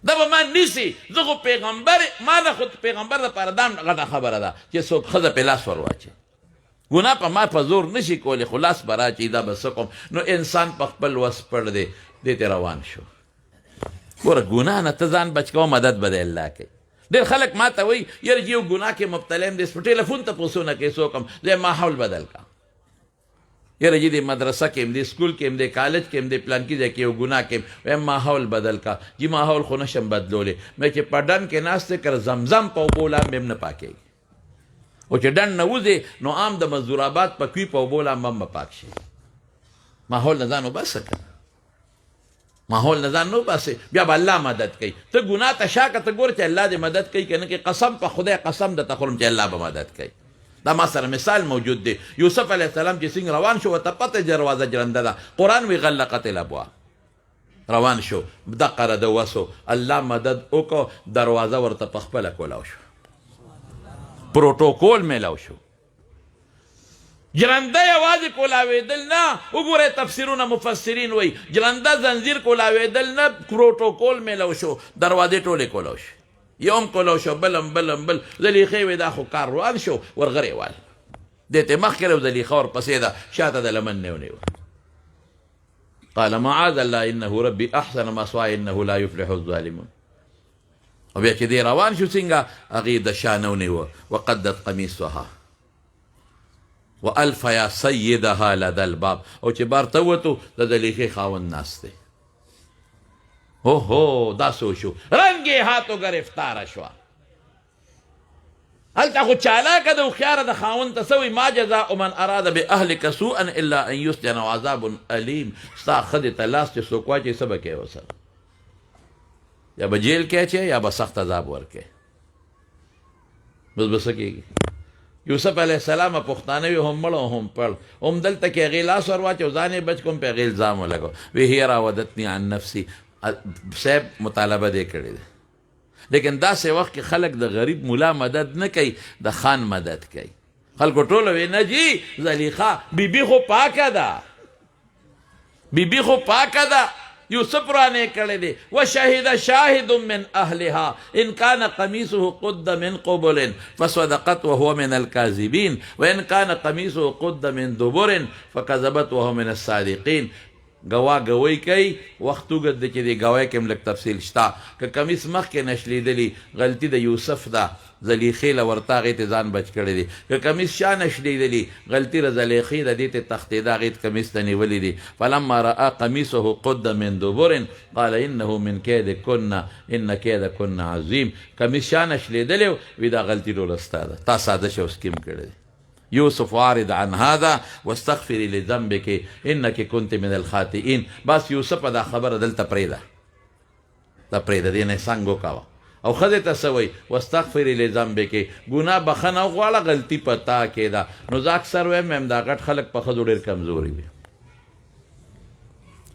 دا به ما نیسي زه خو پیغمبر ما نه خو پیغمبر دپاره دا غټه خبره ده چې څوک ښځه پې لاس ور واچوي ګناه په ما په زور نشي کولی خو لاس به راچوي دا به څه کوم نو انسان په خپل وس پړ دی دې ته روان شو ګوره ګناه نه ته ځان بچ کوه مدد به د الله کوي ډېر خلک ما ته وایي یاره چې یو ګناه کې مبتلا یم دې په ټیلیفون ته پوښتنه کوي څوک هم زه ماحول بدل کا یاره چې دې مدرسه کې هم دې سکول کې هم دې کالج کې هم دې پلانکي ځای کې یو ګناه کې وایم ماحول بدل کا جی ماحول خو نشم بدلولی مې چې په ډن کې ناست دی که زمزم په اوبو لامبې هم نه پاکېږي او چې ډن نه وځې نو عام د مزدور آباد په کوي په اوبو لامبه هم به پاک شي ماحول نه ځان وباسه که ماحول نه ځان نه وباسې بیا به الله مدد کوي ته ګناه ته شا که ته ګوره چې الله دې مدد کوي که نه کې قسم په خدای قسم درته خورم چې الله به مدد کوي دا ما سره مثال موجود دی یوسف علیه السلام چې څنګه روان شو ورته پته دروازه جرنده ده قرآن وی غلقت الابواب روان شو دقه رده وسو الله مدد وکړو دروازه ورته پخپله کولاو شو پروتوکول میلاو شو جلنده یوازې کولاوېدل نه، وګورئ تفسیرونه مفسرین وایي جلنده زنځیر کولاوېدل نه، پروټوکول میلو شو، دروازې ټولې کولو شو، یو هم کولو شو، بل زلیخې وې دا خو کار روان شو، ورغرې وال دې ته مخکې و زلیخه ورپسې ده، شاته د لمن نه ونیوه. قال معاذ الله انه ربي احسن مثواي انه لا يفلح الظالمون. او بیا چې دې روان شو څنګه هغې د شا نه ونیوه، وقدت قمیصها والف یا سیدها لدى الباب. او چې بار ته ووتو د زلیخې خاوند ناست دی. اوهو دا څه وشو، رنګې هاتو گرفتاره شوه. هلته خو چالاکه ده، هوښیاره د خاوند ته څه وایي ما جزاء من اراد باهلک سوءا الا ان یسجن وعذاب الیم. ستا ښځې ته لاس چې څوک واچوي څه به کوې ورسره؟ یا به جیل کې اچوې یا به سخت عذاب ورکوې. بس به څه کېږي؟ یوسف علیه السلام پښتانه وي هم مړ هم پړ، هم دلته کې هغې لاس ور واچو، ځان یې بچ کوم، پې هغې الزام ولګو، وی هي راودتني عن نفسي. صاحب مطالبه دې کړې ده. لیکن داسې وخت کې خلک د غریب مولا مدد نه کوي، د خان مدد کوي. خلکو ټوله وی نه جي زلیخا بیبي خو پاکه ده، بیبي خو پاکه ده، یوسف رانې کړی دی. وشهد شاهد من اهلها ان كان قميصه قد من قبل فصدقت وهو من الكاذبين وان كان قميصه قد من دبر فكذبت وهو من الصادقين. گواه گوی کوي، وخت اوږد دی چې د ګواه کې هم لږ تفصیل شته. که کمیس مخکې نشلیدلي غلطي د یوسف ده، زلیخې له ورته هغې ته ځان بچ کړی دی. که کمیس شا نشلیدلي غلطي د زلیخې ده، دې ته تښتېده، هغې ته کمیس ته نیولی دی. فلما رأى قمیصه قد من دبر قال انه من کیدکن ان کیدکن عظیم. کمیس شا نشلیدلی وي دا غلطي ټوله ستا ده، تا ساده شو سکیم کړی دی. یوسف عارض عن هذا واستغفري لذنبك انك كنت من الخاطئين. بس یوسف دا خبره دلته پرېږده، دا پرېږده، دې نه څنګ وکوه. او ښځې ته څه وایي واستغفري لذنبك، ګناه بخښنه وغواړه، غلطي په تا کې ده. نو زه اکثر وایم دا غټ خلک په ښځو ډېر کمزوري وي،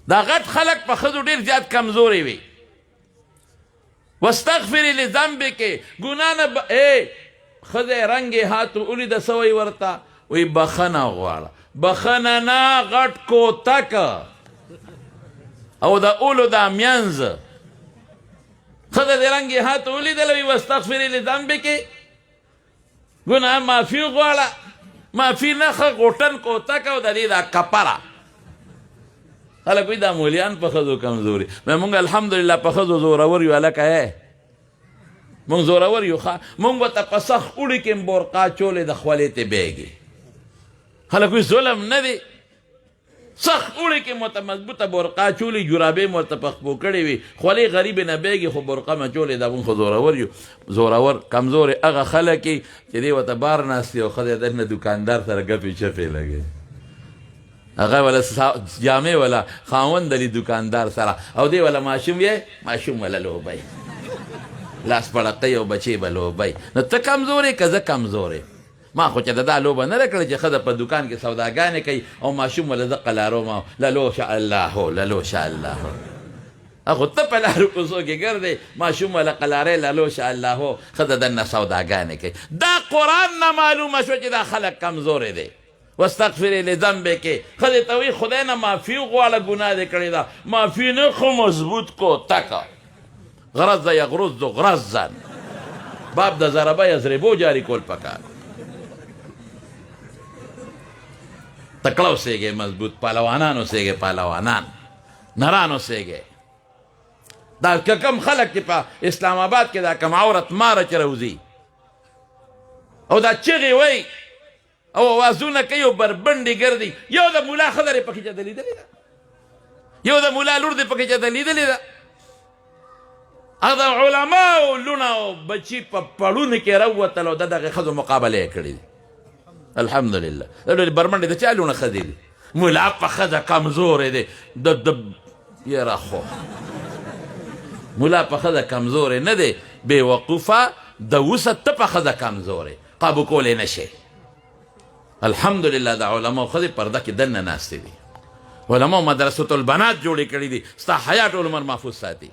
دا غټ خلک په ښځو ډېر زیات کمزوري وي. واستغفري لذنبك، ګناه نه ښځې رنګې هاتو ولیده، څه وایي ورته؟ وایي بخښنه غواړه. بخښنه نه، غټ کوتک او د اولو دا منځ. ښځه د رنګې هاتو ولیدله، وایي واستغفري لذنبک، ګناه معافي غواړه. معافي نه، ښه غوټن کوتک او د دې دا کپره. خلک وایي دا مولیان په ښځو کمزوري. مونږ الحمدلله په ښځو زورور یو هلکه، مونږ زورور یو. ښه مونږ ورته په سخت اوړي کې برقا چولې د خولې ته بیږي. خلک وایي ظلم نه دی، سخت اوړي کې مو ته مضبوطه برقا چولې، جرابې مو ورته پخپو کړې وي، خولې غریبې نه بیږي، خو برقه مه چولې ده. مونږ خو زورور یو. زورور کمزورې هغه خلک چې دی ورته بار ناست او ښځې دننه دوکاندار سره ګپې چپې لګوي، هغه ولا جامې ولا خاوند لري دوکاندار سره، او دی ولا ماشوم یې ماشوم ولا لوبی، لاس پړقی او بچې به لوبی. نو ته کمزورې که زه کمزورې؟ ما خو چې د دا لوبه نه ده کړې چې ښځه په دوکان کې سوداګانې کوي او ماشوم وله زه قلاروم للو شاء الله للو شاء الله. خو ته په لارو کوڅو کې ګرځې، ماشوم وله قلارې للو شاء الله، ښځه دننه سوداګانې کوي. دا قرآن نه معلومه شوه چې دا خلک کمزورې دی. واستغفري لذنبک، ښځې ته وایي خدای نه معافي وغواړه، ګناه دې کړې ده. معافي نه، خو مضبوط کوتکه. غرض یغرض غرضا، باب د ضربه یضربو جاری کول پکار. تکړه اوسېږئ، مضبوط پهلوانان اوسېږئ، پهلوانان نران اوسېږئ. دا که کم خلک چې په اسلام آباد کې دا کم عورت ماره چې روځي او دا چغې وایي او اوازونه کوي او بربنډې ګرځي، یو د ملا ښځه دې پکې چاته لیدلې ده، یو د ملا لور دې پکې چاته لیدلې ده. هغه د علماو لونه او بچي په پړونو کې راووتل او د دغې ښځو مقابله یې کړې دي. الحمدلله. د برمنډې د چا لونه ښځې دي؟ ملا په ښځه کمزوری دی. یاره خو ملا په ښځه کمزوری نه دی، بې وقوفه د اوسه ته په ښځه کمزوری قابو کولی نه شي. الحمدلله د علماو ښځې پرده کې دننه ناستې دي، علماو مدرسة البنات جوړې کړي دي، ستا حیا ټول عمر محفوظ ساتي.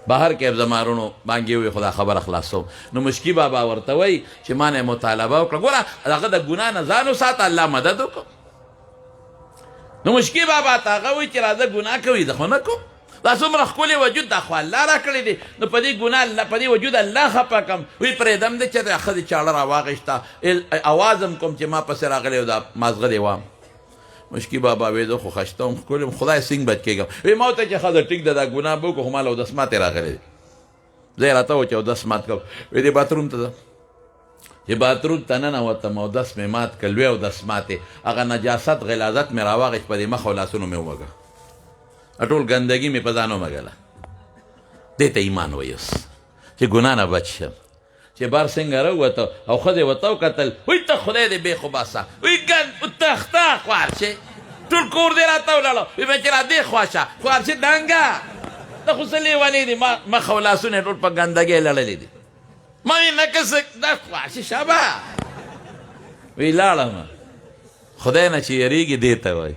بهر کې زمارونو بانګې وي خدا خبره خلاصوم نو مشکي بابا ورته وایي چې ما نه مطالبه وکړه ګوره هغه د ګناه نه ځان وساته الله مدد وکړو نو مشکي بابا ته هغه وایي چې راځه ګناه کوي زه خو نه کوم دا څومره ښکلی وجود دا خو الله را کړی دی نو په دې ګناه په دې وجود الله خفه کړم وایي پرېږدم دی چې د ښځې چاړه راواغېسته اواز هم کوم چې ما پسې راغلی و دا مازغه وام مشکي بابا وی زه خو خشته وم ښکلی یم خدای څنګه بچ کېږم وایي ما ورته چې ښځه ټیک ده دا ګناه به وکړو خو ما له اودس ماتې راغلی دی زه یې راته و چې اودس مات کوم وایي دې باتروم ته ځه چې باتروم ته ننوتم اودس مې مات کړ لوی اودس ماتې هغه نجاست غلاظت مې راواغېست په دې مخ او لاسونو مې ووږه ټول ګندګي مې په ځان ومږله دې ته ایمان وایي اوس چې ګناه نه بچ شم چې بار څنګه راووته او ښځې ورته وکتل وایي ته خدای دې بې خباسه وایي ګند تخته خوار شې ټول کور دې راته ولاړو وایي بچې را دې خوا شه خوار شې ډنګه دا خو څه لیونی دي مخ او لاسونه ټول په ګندګۍ لړلي دي ما وایي نه که څه دا خوار شې شابه وایي لاړم خدای نه چې یریږي دې ته وایي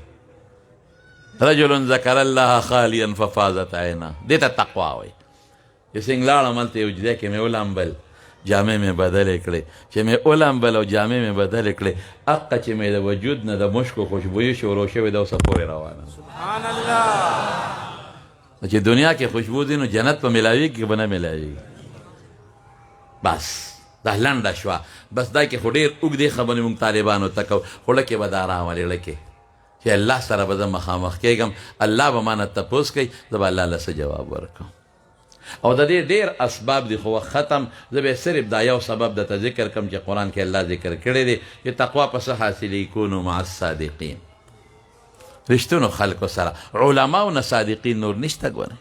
رجل ذکر الله خالیا ففاضت عینا دې ته تقوا وایي چې څنګه لاړم هلته یو ځای کې مې ولامبل جامې مې بدلې کړې چې مې ولامبل او جامې مې بدلې کړې حقه چې مې د وجود نه د مشکو خوشبویي شروع شوې ده اوسه پورې روانه سبحان الله چې دنیا کې خوشبو دي نو جنت په میلاویږي که به نه میلاویږي بس دا لنډه شوه بس دا کې خو ډېر اوږدې خبرې مونږ طالبانو ته کوو خو لکې به دا راولې لکې چې الله سره به زه مخامخ کېږم الله به ما نه تپوس کوي زه به الله له څه جواب ورکوم او د دې ډېر اسباب دي خو وخت ختم زه به صرف دا یو سبب درته ذکر کړم چې قرآن کې الله ذکر کړی دی چې تقوا په څه حاصلې کونو مع الصادقین رښتونو خلکو سره علماو نه صادقین نور نشته ګورئ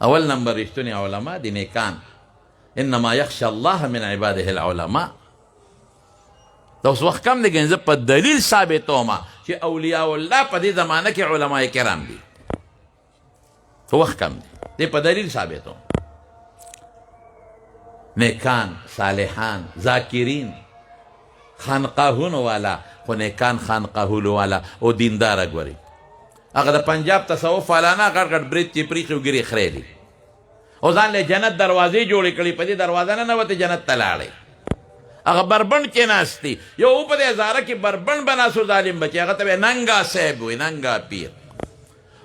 اول نمبر رښتونې علما دي نیکان انما یخشى الله من عباده العلماء دا اوس وخت کم دی ګنې زه په دلیل ثابتوم چې اولیاء الله په دې زمانه کې علما کرام دي خو وخت کم دی دې په دلیل ثابتوم نیکان صالحان ذاکرین خانقاهونو والا خو نیکان خانقاهونو والا او دینداره ګوري هغه د پنجاب تصوف والا نه غټ غټ برید چې پریښي او ګیرې خرې دي او ځان له جنت دروازې جوړې کړي په دې دروازه نه ننوتې جنت ته لاړې هغه بربند کې ناستي یو په دې هزاره کې بربند به ناست ظالم بچی هغه ته به ننګا صاحب وي ننګا پیر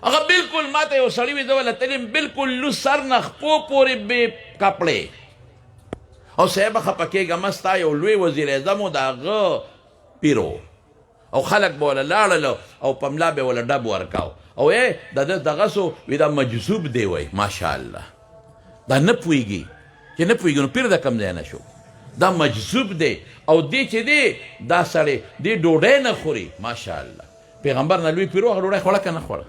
هغه بلکل ماته یو سړي وي زه وله تلیم بلکل لو سر نه خپو پورې بې کپړې او صاحب خفه کېږه مستا یو لوی وزیر اعظم و د هغه پیرو او خلک به وله لاړل او په ملا به وله ډب ورکاو او د ده دغه سو وي دا مجذوب دی وی ماشاءالله دا نه پوهېږي چې نه پوهېږي نو پیر د کم ځای نه شو دا مجذوب دی او دی چې دی دا سړی دی ډوډۍ نه خوري ماشاءالله پیغمبر نه لوی پیرو هغه ډوډۍ خوړه که نه خوړه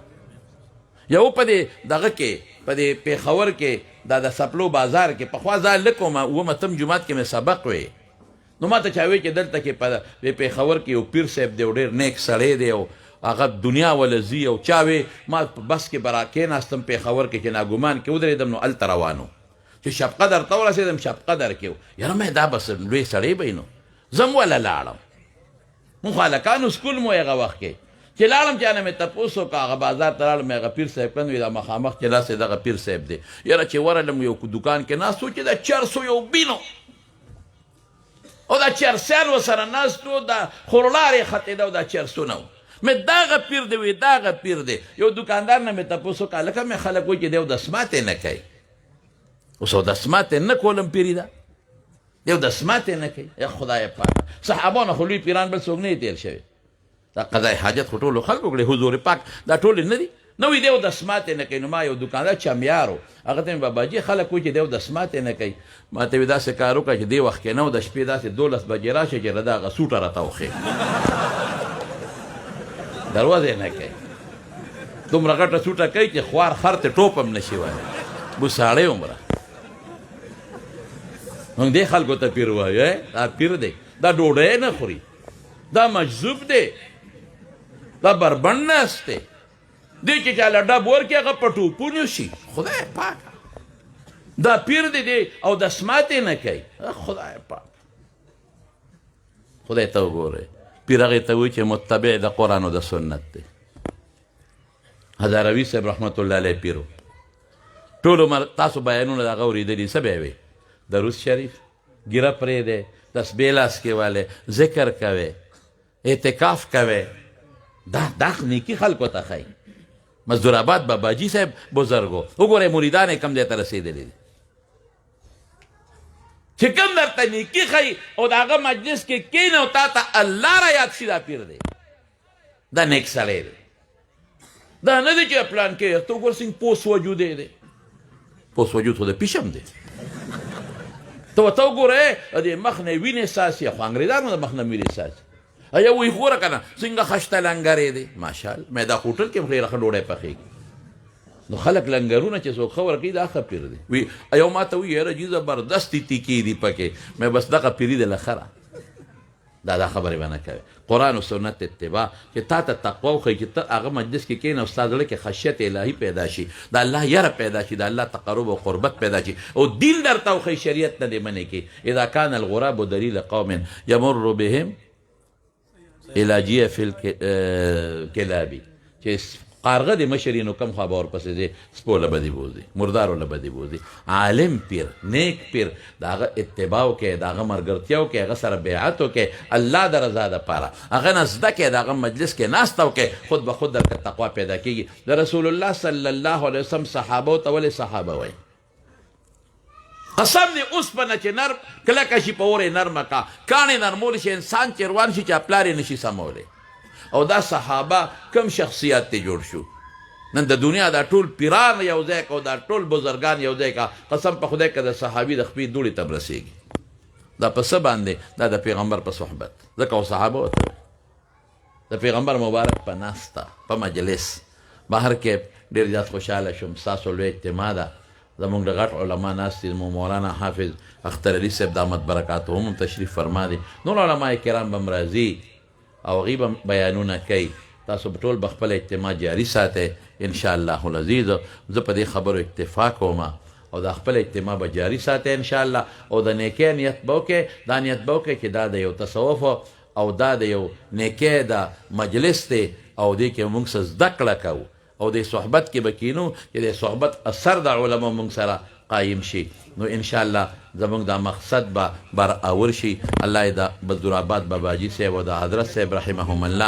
یو په دې دغه کې په دې پېښور کې دا د سپلو بازار کې پخوا ځان لږ وم اووم اتم جومات کې مې سبق وی نو ما ته چا وی چې دلته کې په پېښور کې یو پیر صاحب دی او ډېر نیک سړی دی او هغه دنیا وله ځي او چا وی ما بس کې به را کېناستم پېښور کې چې ناګمان کې ودرېدم نو هلته روانو چې شب قدر ته ورسېدم شب قدر کې یاره مې دا بس لوی سړی به نو زم وله لاړم مونږ خو هلکانو سکول مو هغه وخت کې چې لاړم چې نه مې تپوس وکړه هغه بازار ته لاړم هغه پیر صاحب کړن وي دا مخامخ چې داسې دغه پیر صاحب دی یاره چې ورغلم یو دوکان کې ناست و چې دا چرسو یو بینو او دا چرسیان ورسره ناست و دا خورلارې ختېده او دا چرسونه و مې دغه پیر دی وي دغه پیر دی یو دوکاندار نه مې تپوس وکړه هلکه مې خلک وایي چې دی اودس ماتې نه کوي اوس اودس ماتې نه کولم پیري ده دی اودس ماتې نه کوي یا خدای پاک صحابانو خو لوی پیران بل څوک نه تېر شوی دا قضای حاجت خو ټولو خلکو کړی حضور پاک دا ټولې نه دي نه وي دی اودس ماتې نه کوي نو ما یو دوکاندار چمیار و هغه ته مې باباجي خلک وایي چې دی اودس ماتې نه کوي ما ته وي داسې کار وکړه چې دې وخت کې نه و د شپې داسې 12 بجې راشه چې د هغه سوټه راته وښې دروازې نه کوي دومره غټه سوټه کوي چې خوار خر ته ټوپ هم نشي وایي بوساړی عمره موږ دې خلکو ته پیر وایو دا پیر دی دا ډوډۍ نه خوري دا مجذوب دی دا بربند ناست دی دی چې چا له ډب ورکړي هغه په ټوپونو شي خدای پاک دا پیر دی او دس ماتې نه کوي خدای پاک خدای ته وګورئ پیر هغې ته وایي چې متبع د قرآن او د سنت دی هزاروي صاحب رحمت الله علیه پیرو ټول عمر تاسو بیانونه د هغه اورېدلي څه به یې وی درود شریف ګیره پرېږدی تسبیح لاس کې والی ذکر کوئ اعتکاف کوئ دا نیکي خلکو ته ښایي مزدور آباد باباجي صاحب بزرګو وګورئ مریدان یې کم ځای ته رسېدلي دي چې کوم درته نیکي ښایي او د هغه مجلس کې کښېنې او تا ته الله را یاد شي دا پیر دی دا نیک سړی دی دا نه دی چې پلان کې ته وګوره څنګه پوس وجودی دی پوس وجود خو د پیشم دی ته ورته وګوره د مخ نه وینې څاڅي خو انګریزانو د مخ نه وینې څاڅي یا وایي ګوره که نه څنګه خشته لنګرې دی ماشاءالله میدا هوټل کې هم ډېره ښه ډوډۍ پخېږي نو خلک لنګرونه چې څوک ښه ورکوي دا ښه پیر دی وی یو ما ته وایي یاره جي زبردستې تیکې دي پکې مې بس دغه پیري دی له ښه دا خبرې به نه کوي قرآن و سنت اتباع چې تا ته تقوا وښایي چې ته هغه مجلس کې کښېنه او ستا زړه کې خشیت الهي پیدا شي د الله یره پیدا شي د الله تقرب او قربت پیدا شي او دین درته وښایي شریعت نه دې منې کې اذا کان الغراب دلیل قوم یمر بهم الى جیف الکلاب چې قارغه د مشري نو کم خوا به ورپسې دی سپو له به دې بوځي مردارو له به دې بوځي عالم پیر نیک پیر د هغه اتباع وکړئ د هغه ملګرتیا وکړئ هغه سره بیعت وکړئ الله د رضا دپاره هغه نه زده کړئ د هغه مجلس کې ناسته وکړئ خود به خود درته تقوا پیدا کېږي د رسول الله صلی الله علیه وسلم صحابو ته ولې صحابه وایي قسم دی اوسپنه چې نرم کلکه شي په اور یې نرمه کا کاڼې نرمولی شي انسان چې روان شي چې پلار یې نشي سمولی او دا صحابه کم شخصیت ته جوړ شو نن د دنیا دا ټول پیران یو ځای کا او دا ټول بزرګان یو ځای کا قسم په خدای که د صحابي د خپې دوړې ته رسېږي دا په څه باندې دا د پیغمبر په صحبت ځکه او صحابه ورته د پیغمبر مبارک په ناسته په مجلس بهر کې ډېر زیات خوشحاله شوم ستاسو لوی اجتماع ده زمونږ د غټ علما ناست دي زمونږ مولانا حافظ اختر علي صاحب دامت برکاتهم هم تشریف فرما دي نور علما کرام به هم راځي او هغوی به بیانونه کوي تاسو به ټول به خپل اجتماع جاري ساتئ انشاءالله العزیز زه په دې خبرو اکتفا کوم او دا خپل اجتماع به جاري ساتئ انشاءالله او د نیکۍ نیت به وکړئ دا نیت به وکړئ چې دا د یو تصوف او دا د یو نیکۍ د مجلس دی او دې کې موږ څه زده کړه کوو او د صحبت کې به کینو چې د صحبت اثر د علما موږ سره قایم شي نو انشاءالله زموږ دا مقصد به برآور شي الله یې د بدر آباد باباجي صاحب او د حضرت صاحب رحمهم الله